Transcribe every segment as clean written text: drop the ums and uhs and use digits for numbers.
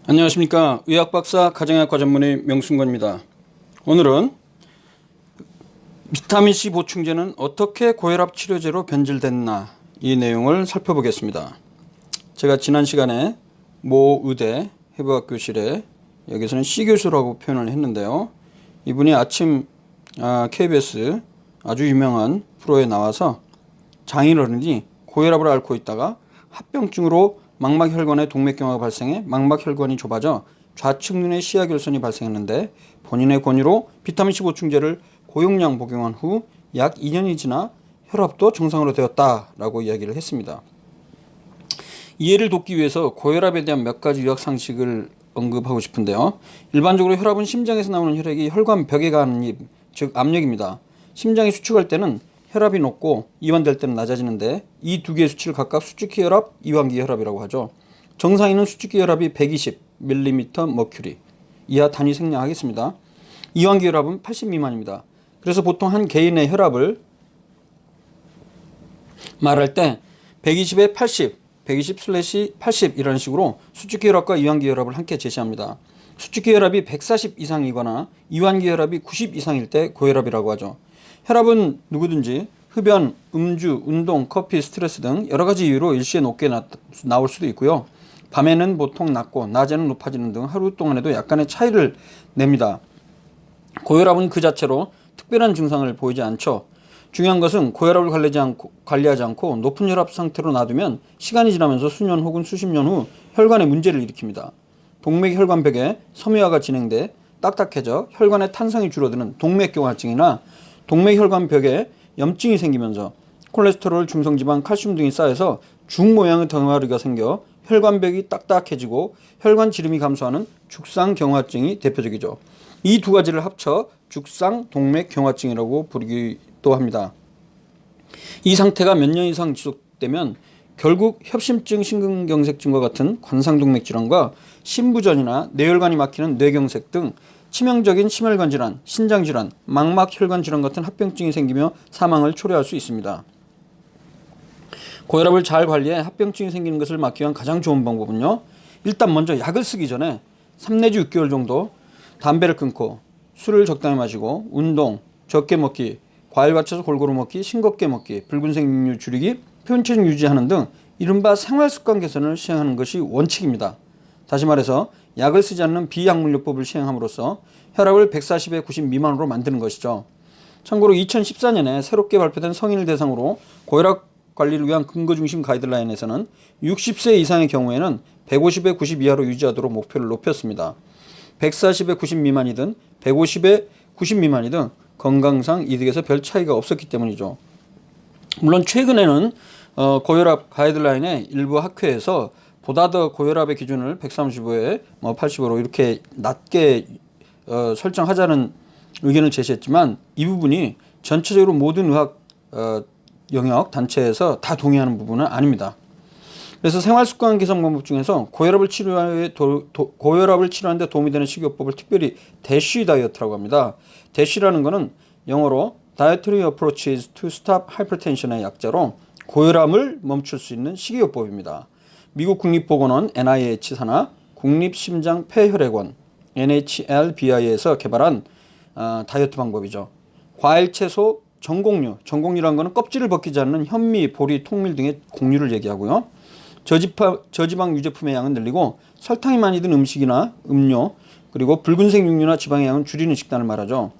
안녕하십니까. 의학박사 가정의학과 전문의 명순건입니다. 오늘은 비타민C 보충제는 어떻게 고혈압 치료제로 변질됐나 이 내용을 살펴보겠습니다. 제가 지난 시간에 모 의대 해부학교실에 여기서는 C 교수라고 표현을 했는데요. 이분이 아침 KBS 아주 유명한 프로에 나와서 장인어른이 고혈압을 앓고 있다가 합병증으로 망막혈관에 동맥경화가 발생해 망막혈관이 좁아져 좌측 눈에 시야결손이 발생했는데 본인의 권유로 비타민C 보충제를 고용량 복용한 후 약 2년이 지나 혈압도 정상으로 되었다라고 이야기를 했습니다. 이해를 돕기 위해서 고혈압에 대한 몇 가지 의학 상식을 언급하고 싶은데요. 일반적으로 혈압은 심장에서 나오는 혈액이 혈관벽에 가는 입, 즉 압력입니다. 심장이 수축할 때는 혈압이 높고 이완될 때는 낮아지는데 이 두 개의 수치를 각각 수축기 혈압, 이완기 혈압이라고 하죠. 정상인은 수축기 혈압이 120mm 이하 단위 생략하겠습니다. 이완기 혈압은 80 미만입니다. 그래서 보통 한 개인의 혈압을 말할 때 120에 80, 120/80 이라는 식으로 수축기 혈압과 이완기 혈압을 함께 제시합니다. 수축기 혈압이 140 이상이거나 이완기 혈압이 90 이상일 때 고혈압이라고 하죠. 혈압은 누구든지 흡연, 음주, 운동, 커피, 스트레스 등 여러 가지 이유로 일시에 높게 나올 수도 있고요. 밤에는 보통 낮고 낮에는 높아지는 등 하루 동안에도 약간의 차이를 냅니다. 고혈압은 그 자체로 특별한 증상을 보이지 않죠. 중요한 것은 고혈압을 관리하지 않고 높은 혈압 상태로 놔두면 시간이 지나면서 수년 혹은 수십 년 후 혈관에 문제를 일으킵니다. 동맥혈관벽에 섬유화가 진행돼 딱딱해져 혈관의 탄성이 줄어드는 동맥경화증이나 동맥혈관벽에 염증이 생기면서 콜레스테롤, 중성지방, 칼슘 등이 쌓여서 중 모양의 덩어리가 생겨 혈관벽이 딱딱해지고 혈관 지름이 감소하는 죽상경화증이 대표적이죠. 이 두 가지를 합쳐 죽상동맥경화증이라고 부르기도 합니다. 이 상태가 몇 년 이상 지속되면 결국 협심증, 심근경색증과 같은 관상동맥 질환과 심부전이나 뇌혈관이 막히는 뇌경색 등 치명적인 심혈관 질환, 신장 질환, 망막혈관 질환 같은 합병증이 생기며 사망을 초래할 수 있습니다. 고혈압을 잘 관리해 합병증이 생기는 것을 막기 위한 가장 좋은 방법은요. 일단 먼저 약을 쓰기 전에 3 내지 6개월 정도 담배를 끊고 술을 적당히 마시고 운동, 적게 먹기, 과일 받쳐서 골고루 먹기, 싱겁게 먹기, 붉은색 육류 줄이기, 표현체중 유지하는 등 이른바 생활습관 개선을 시행하는 것이 원칙입니다. 다시 말해서 약을 쓰지 않는 비약물요법을 시행함으로써 혈압을 140에 90 미만으로 만드는 것이죠. 참고로 2014년에 새롭게 발표된 성인을 대상으로 고혈압 관리를 위한 근거중심 가이드라인에서는 60세 이상의 경우에는 150에 90 이하로 유지하도록 목표를 높였습니다. 140에 90 미만이든 150에 90 미만이든 건강상 이득에서 별 차이가 없었기 때문이죠. 물론 최근에는 고혈압 가이드라인의 일부 학회에서 보다 더 고혈압의 기준을 135에 80으로 이렇게 낮게 설정하자는 의견을 제시했지만 이 부분이 전체적으로 모든 의학 영역 단체에서 다 동의하는 부분은 아닙니다. 그래서 생활습관 개선 방법 중에서 고혈압을 치료하는 데 도움이 되는 식이요법을 특별히 대쉬 다이어트라고 합니다. 대쉬라는 것은 영어로 Dietary Approaches to Stop Hypertension의 약자로 고혈압을 멈출 수 있는 식이요법입니다. 미국 국립보건원 NIH 산하 국립심장폐혈액원 NHLBI에서 개발한 다이어트 방법이죠. 과일, 채소, 전곡류라는 것은 껍질을 벗기지 않는 현미, 보리, 통밀 등의 곡류를 얘기하고요. 저지방 유제품의 양은 늘리고 설탕이 많이 든 음식이나 음료, 그리고 붉은색 육류나 지방의 양은 줄이는 식단을 말하죠.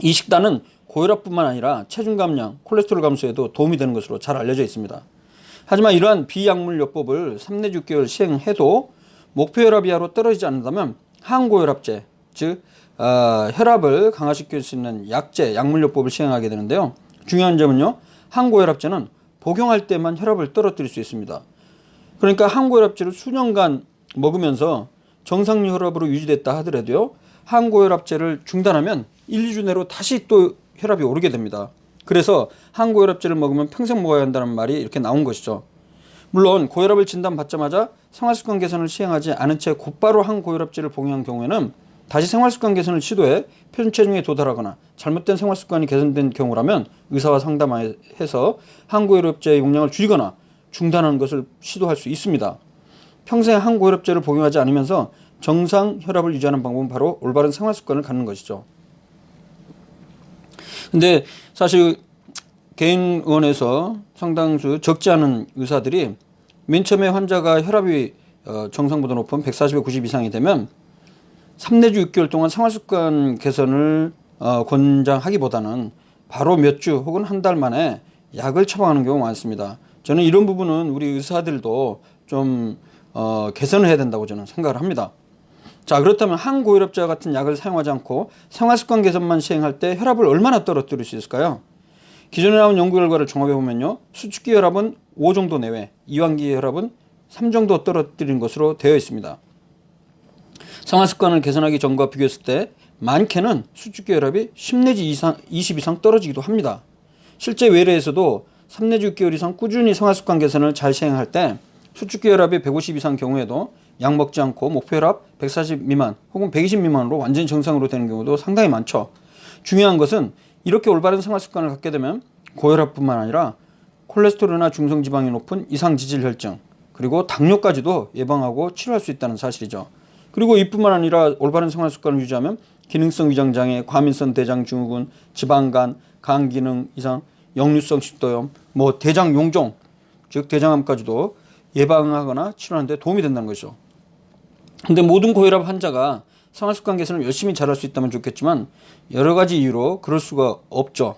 이 식단은 고혈압뿐만 아니라 체중 감량, 콜레스테롤 감소에도 도움이 되는 것으로 잘 알려져 있습니다. 하지만 이러한 비약물요법을 3 내지 6개월 시행해도 목표 혈압 이하로 떨어지지 않는다면 항고혈압제, 즉 혈압을 강화시킬 수 있는 약제, 약물요법을 시행하게 되는데요. 중요한 점은요. 항고혈압제는 복용할 때만 혈압을 떨어뜨릴 수 있습니다. 그러니까 항고혈압제를 수년간 먹으면서 정상 혈압으로 유지됐다 하더라도요. 항고혈압제를 중단하면 1, 2주 내로 다시 또 혈압이 오르게 됩니다. 그래서 항고혈압제를 먹으면 평생 먹어야 한다는 말이 이렇게 나온 것이죠. 물론 고혈압을 진단받자마자 생활습관 개선을 시행하지 않은 채 곧바로 항고혈압제를 복용한 경우에는 다시 생활습관 개선을 시도해 표준체중에 도달하거나 잘못된 생활습관이 개선된 경우라면 의사와 상담해서 항고혈압제의 용량을 줄이거나 중단하는 것을 시도할 수 있습니다. 평생 항고혈압제를 복용하지 않으면서 정상 혈압을 유지하는 방법은 바로 올바른 생활 습관을 갖는 것이죠. 근데 사실 개인 의원에서 상당수 적지 않은 의사들이 맨 처음에 환자가 혈압이 정상보다 높은 140에 90 이상이 되면 3내주 6개월 동안 생활습관 개선을 권장하기보다는 바로 몇 주 혹은 한 달 만에 약을 처방하는 경우가 많습니다. 저는 이런 부분은 우리 의사들도 좀 개선을 해야 된다고 저는 생각을 합니다. 자, 그렇다면 항고혈압제와 같은 약을 사용하지 않고 생활습관 개선만 시행할 때 혈압을 얼마나 떨어뜨릴 수 있을까요? 기존에 나온 연구 결과를 종합해 보면요, 수축기 혈압은 5 정도 내외, 이완기 혈압은 3 정도 떨어뜨린 것으로 되어 있습니다. 생활습관을 개선하기 전과 비교했을 때 많게는 수축기 혈압이 10 내지 20 이상 떨어지기도 합니다. 실제 외래에서도 3 내지 6개월 이상 꾸준히 생활습관 개선을 잘 시행할 때 수축기 혈압이 150 이상 경우에도 약 먹지 않고 목표 혈압 140 미만 혹은 120 미만으로 완전히 정상으로 되는 경우도 상당히 많죠. 중요한 것은 이렇게 올바른 생활 습관을 갖게 되면 고혈압뿐만 아니라 콜레스테롤이나 중성지방이 높은 이상지질혈증 그리고 당뇨까지도 예방하고 치료할 수 있다는 사실이죠. 그리고 이뿐만 아니라 올바른 생활 습관을 유지하면 기능성 위장장애, 과민성 대장증후군, 지방간, 간 기능 이상, 역류성 식도염, 대장 용종 즉 대장암까지도 예방하거나 치료하는 데 도움이 된다는 것이죠. 근데 모든 고혈압 환자가 생활습관 개선을 열심히 잘할 수 있다면 좋겠지만 여러 가지 이유로 그럴 수가 없죠.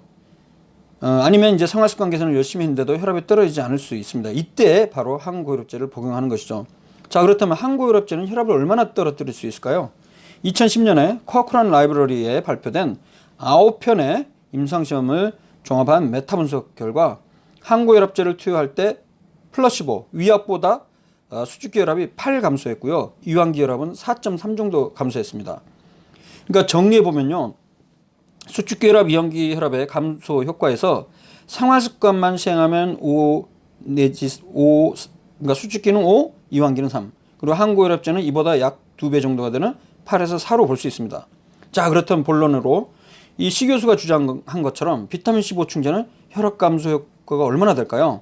아니면 이제 생활습관 개선을 열심히 했는데도 혈압이 떨어지지 않을 수 있습니다. 이때 바로 항고혈압제를 복용하는 것이죠. 자, 그렇다면 항고혈압제는 혈압을 얼마나 떨어뜨릴 수 있을까요? 2010년에 코크란 라이브러리에 발표된 9편의 임상시험을 종합한 메타 분석 결과 항고혈압제를 투여할 때 플라시보, 위약보다 수축기 혈압이 8 감소했고요. 이완기 혈압은 4.3 정도 감소했습니다. 그러니까 정리해보면요, 수축기 혈압, 이완기 혈압의 감소 효과에서 생활습관만 시행하면 5 내지 5, 그러니까 수축기는 5, 이완기는 3. 그리고 항고혈압제는 이보다 약 2배 정도가 되는 8에서 4로 볼 수 있습니다. 자, 그렇다면 본론으로 이 시 교수가 주장한 것처럼 비타민C 보충제는 혈압 감소 효과가 얼마나 될까요?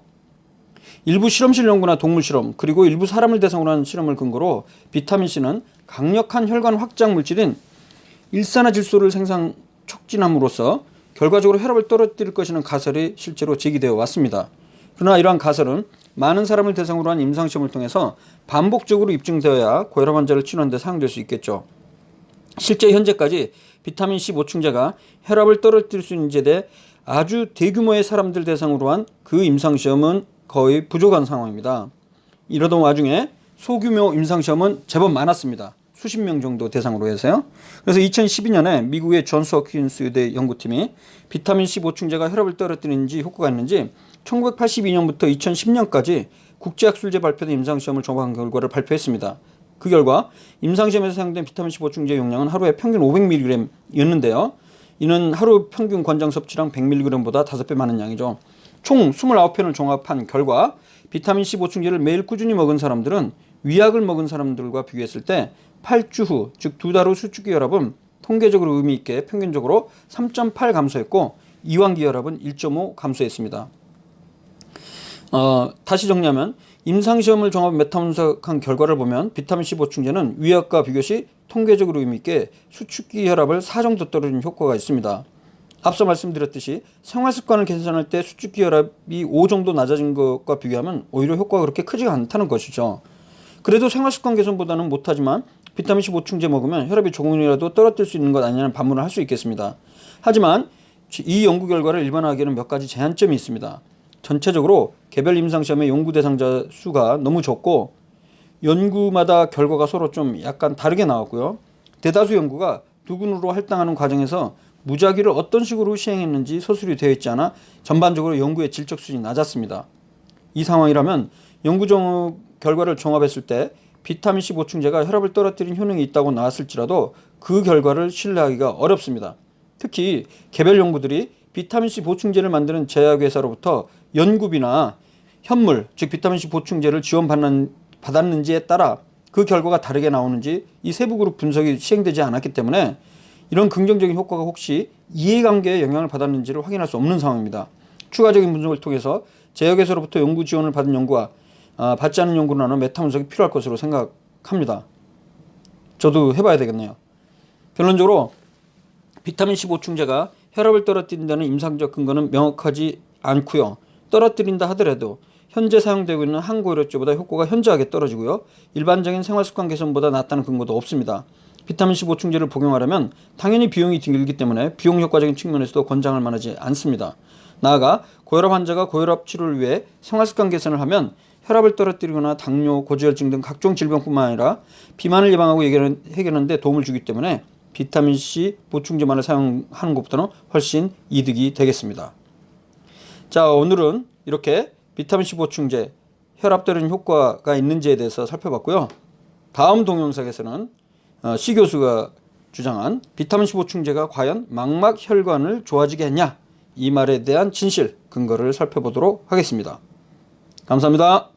일부 실험실 연구나 동물 실험 그리고 일부 사람을 대상으로 한 실험을 근거로 비타민C는 강력한 혈관 확장 물질인 일산화질소를 생산 촉진함으로써 결과적으로 혈압을 떨어뜨릴 것이라는 가설이 실제로 제기되어 왔습니다. 그러나 이러한 가설은 많은 사람을 대상으로 한 임상시험을 통해서 반복적으로 입증되어야 고혈압 환자를 치료하는 데 사용될 수 있겠죠. 실제 현재까지 비타민C 보충제가 혈압을 떨어뜨릴 수 있는지에 대해 아주 대규모의 사람들 대상으로 한 그 임상시험은 거의 부족한 상황입니다. 이러던 와중에 소규모 임상시험은 제법 많았습니다. 수십 명 정도 대상으로 해서요. 그래서 2012년에 미국의 존스 홉킨스 의대 연구팀이 비타민C 보충제가 혈압을 떨어뜨리는지 효과가 있는지 1982년부터 2010년까지 국제학술제 발표된 임상시험을 종합한 결과를 발표했습니다. 그 결과 임상시험에서 사용된 비타민C 보충제 용량은 하루에 평균 500mg였는데요. 이는 하루 평균 권장 섭취량 100mg보다 5배 많은 양이죠. 총 29편을 종합한 결과 비타민C 보충제를 매일 꾸준히 먹은 사람들은 위약을 먹은 사람들과 비교했을 때 8주 후, 즉 2달 후 수축기 혈압은 통계적으로 의미 있게 평균적으로 3.8 감소했고 이완기 혈압은 1.5 감소했습니다. 다시 정리하면 임상시험을 종합 메타 분석한 결과를 보면 비타민C 보충제는 위약과 비교시 통계적으로 의미 있게 수축기 혈압을 4 정도 떨어지는 효과가 있습니다. 앞서 말씀드렸듯이 생활습관을 개선할 때 수축기 혈압이 5 정도 낮아진 것과 비교하면 오히려 효과가 그렇게 크지가 않다는 것이죠. 그래도 생활습관 개선보다는 못하지만 비타민C 보충제 먹으면 혈압이 조금이라도 떨어질 수 있는 것 아니냐는 반문을 할 수 있겠습니다. 하지만 이 연구 결과를 일반화하기에는 몇 가지 제한점이 있습니다. 전체적으로 개별 임상시험의 연구 대상자 수가 너무 적고 연구마다 결과가 서로 좀 약간 다르게 나왔고요. 대다수 연구가 두군으로 할당하는 과정에서 무작위를 어떤 식으로 시행했는지 서술이 되어 있지 않아 전반적으로 연구의 질적 수준이 낮았습니다. 이 상황이라면 연구 결과를 종합했을 때 비타민C 보충제가 혈압을 떨어뜨린 효능이 있다고 나왔을지라도 그 결과를 신뢰하기가 어렵습니다. 특히 개별 연구들이 비타민C 보충제를 만드는 제약회사로부터 연구비나 현물, 즉 비타민C 보충제를 지원받았는지에 따라 그 결과가 다르게 나오는지 이 세부 그룹 분석이 시행되지 않았기 때문에 이런 긍정적인 효과가 혹시 이해관계에 영향을 받았는지를 확인할 수 없는 상황입니다. 추가적인 분석을 통해서 제약회사로부터 연구 지원을 받은 연구와 받지 않은 연구로는 메타 분석이 필요할 것으로 생각합니다. 저도 해봐야 되겠네요. 결론적으로 비타민C 보충제가 혈압을 떨어뜨린다는 임상적 근거는 명확하지 않고요. 떨어뜨린다 하더라도 현재 사용되고 있는 항고혈압제보다 효과가 현저하게 떨어지고요. 일반적인 생활습관 개선보다 낫다는 근거도 없습니다. 비타민C 보충제를 복용하려면 당연히 비용이 들기 때문에 비용 효과적인 측면에서도 권장할 만하지 않습니다. 나아가 고혈압 환자가 고혈압 치료를 위해 생활습관 개선을 하면 혈압을 떨어뜨리거나 당뇨, 고지혈증 등 각종 질병뿐만 아니라 비만을 예방하고 해결하는 데 도움을 주기 때문에 비타민C 보충제만을 사용하는 것보다는 훨씬 이득이 되겠습니다. 자, 오늘은 이렇게 비타민C 보충제 혈압 떨어지는 효과가 있는지에 대해서 살펴봤고요. 다음 동영상에서는 C 교수가 주장한 비타민C 보충제가 과연 망막 혈관을 좋아지게 했냐, 이 말에 대한 진실, 근거를 살펴보도록 하겠습니다. 감사합니다.